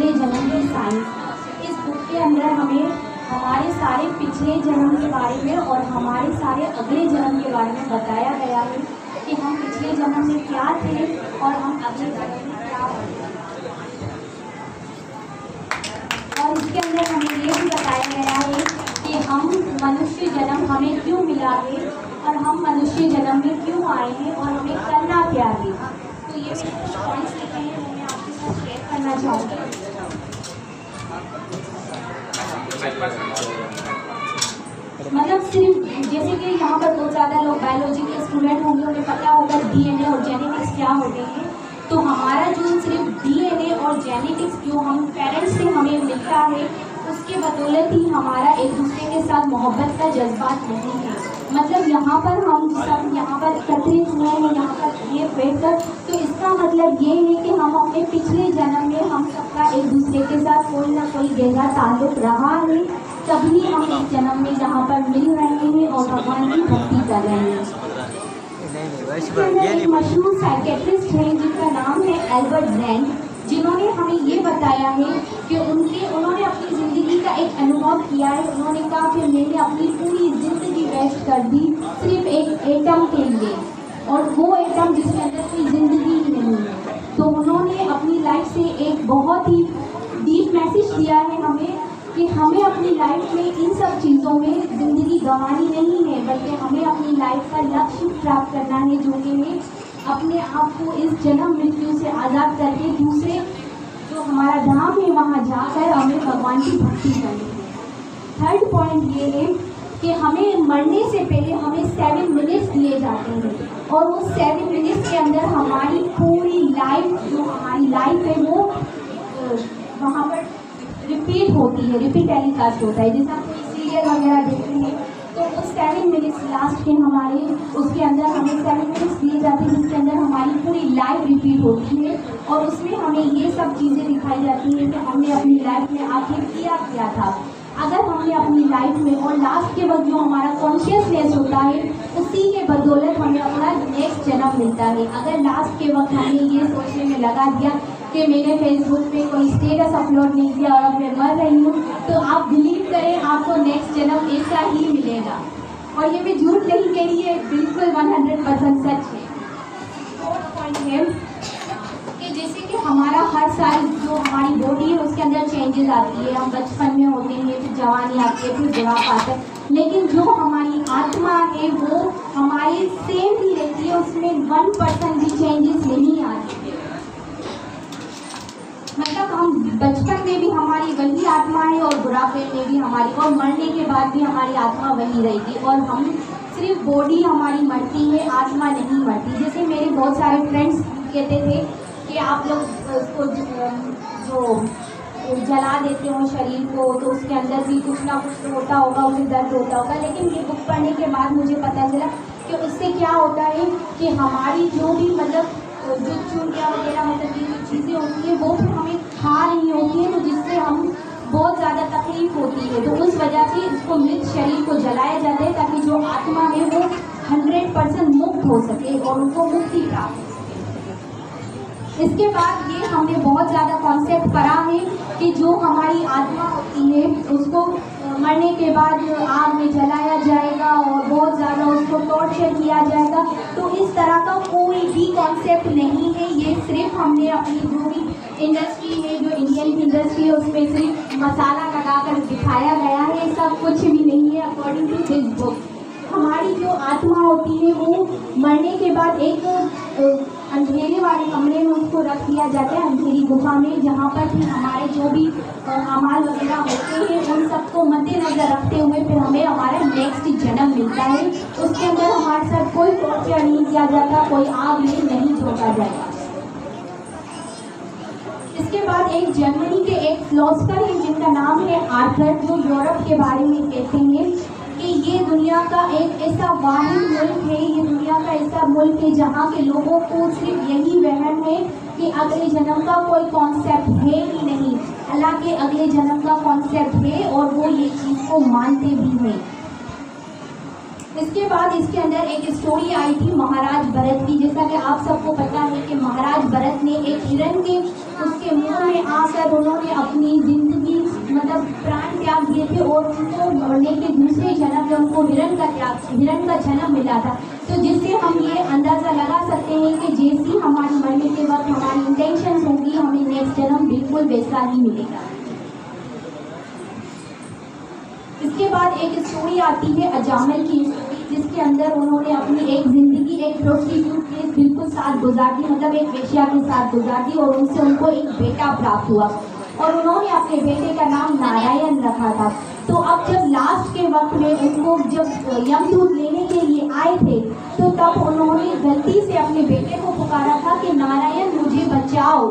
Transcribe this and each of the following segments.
अगले जन्म की साइंस। इस बुक के अंदर हमें हमारे सारे पिछले जन्म के बारे में और हमारे सारे अगले जन्म के बारे में बताया गया है कि हम पिछले जन्म में क्या थे और हम अगले जन्म में क्या बने। और इसके अंदर हमें ये भी बताया गया है कि हम मनुष्य जन्म हमें क्यों मिला है और हम मनुष्य जन्म में क्यों आए हैं और हमें करना क्या है। तो ये कुछ पॉइंट्स लिखे हैं जो मैं आपके साथ शेयर करना चाहूँगी। मतलब सिर्फ जैसे कि यहाँ पर बहुत ज़्यादा लोग बायोलॉजी के स्टूडेंट होंगे, उन्हें पता होगा डीएनए और जेनेटिक्स क्या होते हैं। तो हमारा जो सिर्फ डीएनए और जेनेटिक्स जो हम पेरेंट्स से हमें मिलता है उसके बदौलत ही हमारा एक दूसरे के साथ मोहब्बत का जज्बात नहीं है। मतलब यहाँ पर हम सब यहाँ पर एकत्रित हुए हैं, यहाँ पर ये बैठकर, तो इसका मतलब ये है कि हम अपने पिछले जन्म में हम सबका एक दूसरे के साथ कोई ना कोई गहरा ताल्लुक रहा है, तभी हम इस जन्म में यहाँ पर मिल रहे हैं और भगवान की भक्ति कर रहे हैं। एक मशहूर साइकेट्रिस्ट हैं जिनका नाम है एल्बर्ट रैंड, जिन्होंने हमें ये बताया है कि उन्होंने अपनी ज़िंदगी का एक अनुभव किया है। उन्होंने कहा कि मैंने अपनी पूरी ज़िंदगी वेस्ट कर दी सिर्फ एक एटम के लिए, और वो एटम जिसके अंदर कोई ज़िंदगी ही नहीं है। तो उन्होंने अपनी लाइफ से एक बहुत ही डीप मैसेज दिया है हमें कि हमें अपनी लाइफ में इन सब चीज़ों में ज़िंदगी गंवानी नहीं है, बल्कि हमें अपनी लाइफ का लक्ष्य प्राप्त करना है, जो कि है अपने आप को इस जन्म मृत्यु से आज़ाद करके दूसरे जो हमारा धाम है वहाँ जाकर हमें भगवान की भक्ति करनी है। थर्ड पॉइंट ये है कि हमें मरने से पहले हमें 7 मिनट्स दिए जाते हैं, और वो 7 मिनट्स के अंदर हमारी पूरी लाइफ जो हमारी लाइफ है वो वहाँ पर रिपीट होती है, रिपीट टेलीकास्ट होता है। जैसे आप कोई सीरियल वगैरह देखते हैं तो वो 7 मिनट्स लास्ट के हमारे उसके अंदर हमें 7 मिनट्स दिए जाते हैं, जिसके अंदर हमारी पूरी लाइफ रिपीट होती है, और उसमें हमें ये सब चीज़ें दिखाई जाती हैं कि हमने अपनी लाइफ में आखिर किया था। अगर हमने अपनी लाइफ में, और लास्ट के वक्त जो हमारा कॉन्शियसनेस होता है उसी के बदौलत हमें अपना नेक्स्ट जन्म मिलता है। अगर लास्ट के वक्त हमने ये सोचने में लगा दिया कि मैंने फेसबुक पे कोई स्टेटस अपलोड नहीं किया और अब मैं मर रही हूँ, तो आप बिलीव करें आपको नेक्स्ट जन्म ऐसा ही मिलेगा। और ये मैं झूठ नहीं कह रही है, बिल्कुल 100% सच है। फोर्थ पॉइंट है कि जैसे कि हमारा हर साल जो हमारी बॉडी है उसके अंदर चेंजेस आती है। हम बचपन में होते हैं, फिर जवानी आती है, फिर बुढ़ापा आता है, लेकिन जो हमारी आत्मा है वो हमारी सेम ही रहती है, उसमें 1% भी चेंजेस नहीं आते। मतलब हम बचपन में भी हमारी वही आत्मा है और बुढ़ापे में भी हमारी, और मरने के बाद भी हमारी आत्मा वही रहेगी। और हम सिर्फ बॉडी हमारी मरती है, आत्मा नहीं मरती। जैसे मेरे बहुत सारे फ्रेंड्स कहते थे कि आप लोग उसको जो जला देते हो शरीर को, तो उसके अंदर भी कुछ ना कुछ तो होता होगा, उसे दर्द होता होगा। लेकिन ये बुक पढ़ने के बाद मुझे पता चला कि उससे क्या होता है कि हमारी जो भी मतलब जो चूड़ियाँ वगैरह मतलब ये जो चीज़ें होती है वो फिर हमें खा रही होती है, तो जिससे हम बहुत ज़्यादा तकलीफ होती है। तो उस वजह से इसको मृत शरीर को जलाया जाता है ताकि जो आत्मा है वो 100% मुक्त हो सके और उनको मुक्ति प्राप्त हो सके। इसके बाद ये हमने बहुत ज़्यादा कॉन्सेप्ट पढ़ा है कि जो हमारी आत्मा होती है उसको मरने के बाद आग में जलाया जाएगा और बहुत ज़्यादा उसको टॉर्चर किया जाएगा। तो इस तरह का कोई भी कॉन्सेप्ट नहीं है, ये सिर्फ हमने अपनी जो भी इंडस्ट्री है, जो इंडियन इंडस्ट्री है, उसमें सिर्फ मसाला लगाकर दिखाया गया है, सब कुछ भी नहीं है। अकॉर्डिंग टू दिस बुक हमारी जो आत्मा होती है वो मरने के बाद एक अंधेरे वाले कमरे में उसको रख दिया जाता है, अंधेरी गुफा में, जहाँ पर फिर हमारे जो भी अमाल वगैरह होते हैं उन सबको मद्देनजर रखते हुए फिर हमें हमारा नेक्स्ट जन्म मिलता है। उसके अंदर हमारे साथ कोई टॉर्चर नहीं किया जाता, कोई आग में नहीं झोंका जाता। इसके बाद एक जर्मनी के एक फिलोसफर हैं जिनका नाम है आर्थर, जो यूरोप के बारे में कहते हैं कि ये दुनिया का एक ऐसा वाहिद मुल्क है, ये दुनिया का ऐसा मुल्क है जहाँ के लोगों को सिर्फ यही वहम है कि अगले जन्म का कोई कॉन्सेप्ट है ही नहीं। हालांकि अगले जन्म का कॉन्सेप्ट है और वो ये चीज़ को मानते भी हैं। इसके बाद इसके अंदर एक स्टोरी आई थी महाराज भरत की। जैसा कि आप सबको पता है कि महाराज भरत ने एक हिरण के उसके मुंह में आकर उन्होंने अपनी ज़िंदगी मतलब प्राण त्याग दिए थे और उनको मरने के दूसरे जन्म में उनको हिरण का जन्म मिला था। तो जिससे हम ये अंदाज़ा लगा सकते हैं कि जैसी हमारी मरने के वक्त हमारी इंटेंशन होंगी हमें नेक्स्ट जन्म बिल्कुल वैसा ही मिलेगा। इसके बाद एक स्टोरी आती है अजामिल की, जिसके अंदर उन्होंने अपनी एक ज़िंदगी एक प्रोस्टिट्यूट के बिल्कुल साथ गुजार दी, मतलब एक वेश्या के साथ गुजार दी और उनसे उनको एक बेटा प्राप्त हुआ और उन्होंने अपने बेटे का नाम नारायण रखा था। तो अब जब लास्ट के वक्त में उनको जब यमदूत लेने के लिए आए थे तो तब उन्होंने गलती से अपने बेटे को पुकारा था कि नारायण मुझे बचाओ।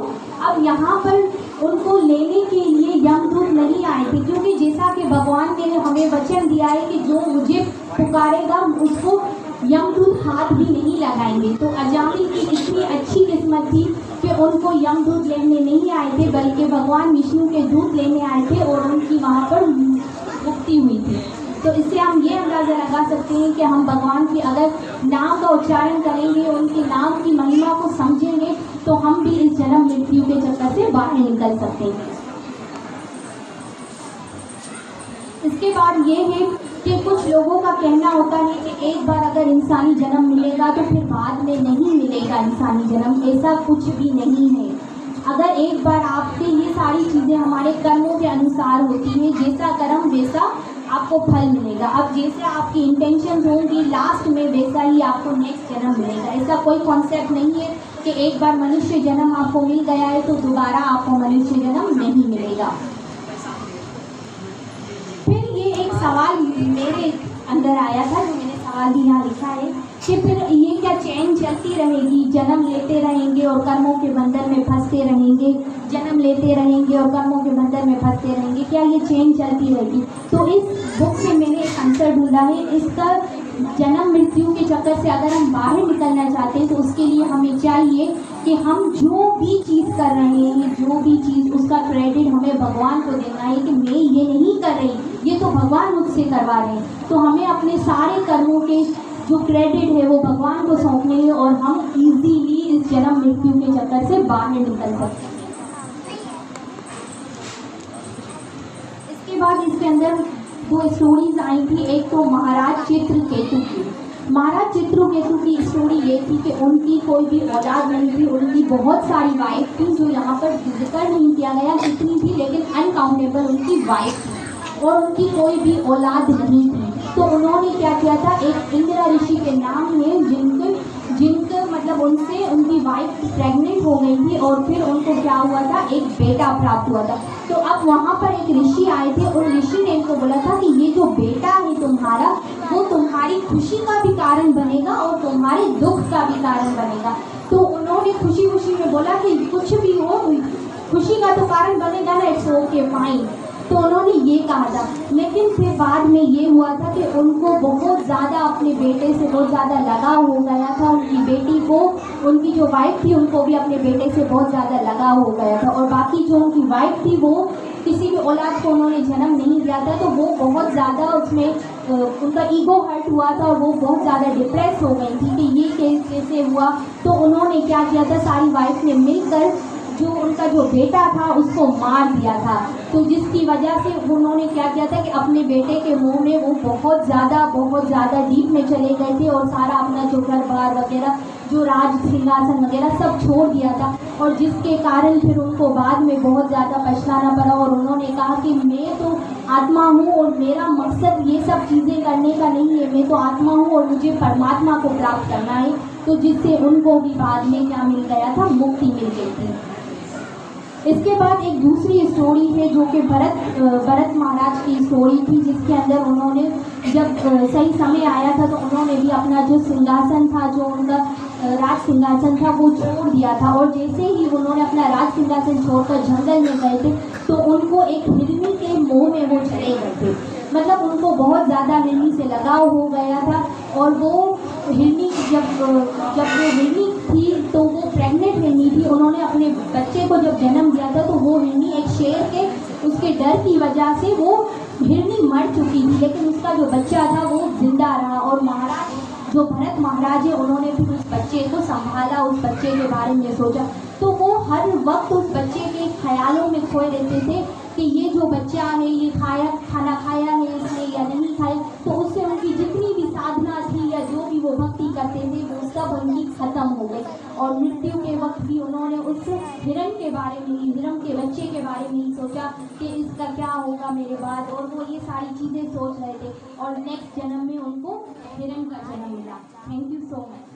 अब यहाँ पर उनको लेने के लिए यमदूत नहीं आए थे, क्योंकि जैसा कि भगवान ने हमें वचन दिया है कि जो मुझे पुकारेगा उसको यमदूत हाथ भी नहीं लगाएंगे। तो अजामिल की इतनी अच्छी किस्मत थी कि उनको यमदूत लेने नहीं आए थे, बल्कि भगवान विष्णु के दूत लेने आए थे और उनकी वहाँ पर मुक्ति हुई थी। तो इससे हम ये अंदाज़ा लगा सकते हैं कि हम भगवान के अगर नाम का उच्चारण करेंगे, उनके नाम की महिमा को समझेंगे, तो हम भी इस जन्म मृत्यु के चक्कर से बाहर निकल सकते हैं। इसके बाद ये है कि कुछ लोगों का कहना होता है कि एक बार अगर इंसानी जन्म मिलेगा तो फिर बाद में नहीं मिलेगा इंसानी जन्म। ऐसा कुछ भी नहीं है। अगर एक बार आपके ये सारी चीज़ें हमारे कर्मों के अनुसार होती है, जैसा कर्म वैसा आपको फल मिलेगा। अब जैसे आपकी इंटेंशन होंगी लास्ट में वैसा ही आपको नेक्स्ट जन्म मिलेगा। ऐसा कोई कॉन्सेप्ट नहीं है कि एक बार मनुष्य जन्म आपको मिल गया है तो दोबारा आपको मनुष्य जन्म नहीं मिलेगा। फिर ये एक सवाल मेरे अंदर आया था, जो मैंने सवाल भी यहाँ लिखा है कि फिर ये क्या चैन चलती रहेगी, जन्म लेते रहेंगे और कर्मों के बंधन में फंसते रहेंगे, जन्म लेते रहेंगे और कर्मों के बंधन में फंसते रहेंगे, क्या ये चैन चलती रहेगी? तो इस बुक से मैंने एक आंसर ढूंढा है। इसका जन्म मृत्यु के चक्कर से अगर हम बाहर निकलना चाहते हैं तो उसके लिए हमें चाहिए कि हम जो भी चीज़ कर रहे हैं, जो भी चीज़ उसका क्रेडिट हमें भगवान को देना है कि मैं ये नहीं कर रही, ये तो भगवान मुझसे करवा रहे हैं। तो हमें अपने सारे कर्मों के जो क्रेडिट है वो भगवान को सौंपने हैं और हम इजीली इस जन्म मृत्यु के चक्कर से बाहर निकल सकते हैं। इसके बाद इसके अंदर दो स्टोरीज आई थी। एक तो महाराज चित्रकेतु की। महाराज चित्रकेतु की स्टोरी ये थी कि उनकी कोई भी औलाद नहीं थी। उनकी बहुत सारी वाइफ थी, जो यहाँ पर जिक्र नहीं किया गया कितनी थी, लेकिन अनकाउंटेबल उनकी वाइफ थी और उनकी कोई भी औलाद नहीं थी। तो उन्होंने क्या किया था, एक इंदिरा ऋषि के नाम है जिनके मतलब उनसे उनकी वाइफ प्रेग्नेंट हो गई थी और फिर उनको क्या हुआ था, एक बेटा प्राप्त हुआ था। तो अब वहाँ पर एक ऋषि आए थे और ऋषि ने इनको बोला था कि ये जो बेटा है तुम्हारा, वो तुम्हारी खुशी का भी कारण बनेगा और तुम्हारे दुख का भी कारण बनेगा। तो उन्होंने खुशी खुशी में बोला कि कुछ भी हो, खुशी का तो कारण बनेगा ना, इट्स ओके फाइन। तो उन्होंने ये कहा था। लेकिन फिर बाद में ये हुआ था कि उनको बहुत ज़्यादा अपने बेटे से बहुत ज़्यादा लगाव हो गया था। उनकी बेटी को, उनकी जो वाइफ थी उनको भी अपने बेटे से बहुत ज़्यादा लगाव हो गया था और बाकी जो उनकी वाइफ थी वो किसी भी औलाद को उन्होंने जन्म नहीं दिया था। तो वो बहुत ज़्यादा उसमें उनका ईगो हर्ट हुआ था और वो बहुत ज़्यादा डिप्रेस हो गई थी कि ये केस कैसे हुआ। तो उन्होंने क्या किया था, सारी वाइफ ने मिलकर जो उनका जो बेटा था उसको मार दिया था। तो जिसकी वजह से उन्होंने क्या किया था कि अपने बेटे के मुंह में वो बहुत ज़्यादा डीप में चले गए थे और सारा अपना जो घर बार वगैरह, जो राज सिंहासन वगैरह सब छोड़ दिया था। और जिसके कारण फिर उनको बाद में बहुत ज़्यादा पछताना पड़ा और उन्होंने कहा कि मैं तो आत्मा हूँ और मेरा मकसद ये सब चीज़ें करने का नहीं है, मैं तो आत्मा हूँ और मुझे परमात्मा को प्राप्त करना है। तो जिससे उनको भी बाद में क्या मिल गया था, मुक्ति मिल गई थी। इसके बाद एक दूसरी स्टोरी है जो कि भरत महाराज की स्टोरी थी, जिसके अंदर उन्होंने जब सही समय आया था तो उन्होंने भी अपना जो सिंहासन था, जो उनका राज सिंहासन था, वो छोड़ दिया था। और जैसे ही उन्होंने अपना राज सिंहासन छोड़कर जंगल में गए थे तो उनको एक हिरनी के मुंह में वो चले गए थे। मतलब उनको बहुत ज़्यादा हिरनी से लगाव हो गया था और वो हिरनी जब वो हिरनी थी तो वो प्रेग्नेंट हिरनी की थी। उन्होंने अपने बच्चे को जब जन्म दिया था तो वो हिरनी एक शेर के उसके डर की वजह से वो हिरनी मर चुकी थी, लेकिन उसका जो बच्चा था वो जिंदा रहा। और महाराज जो भरत महाराज है उन्होंने फिर उस बच्चे को संभाला, उस बच्चे के बारे में सोचा। तो वो हर वक्त उस बच्चे के ख्यालों में खोए रहते थे कि ये जो बच्चा है ये खाना खाया है इसने या नहीं खाया। तो उससे उनकी जितनी भी साधना थी या जो भी वो भक्ति करते थे वो सब उनकी खत्म हो गई। और मृत्यु के वक्त भी उन्होंने उस हिरण के बारे में ही, हिरण के बच्चे के बारे में ही सोचा कि इसका क्या होगा मेरे बाद, और वो ये सारी चीज़ें सोच रहे थे। और नेक्स्ट जन्म में उनको हिरण का जन्म मिला। Thank you so much.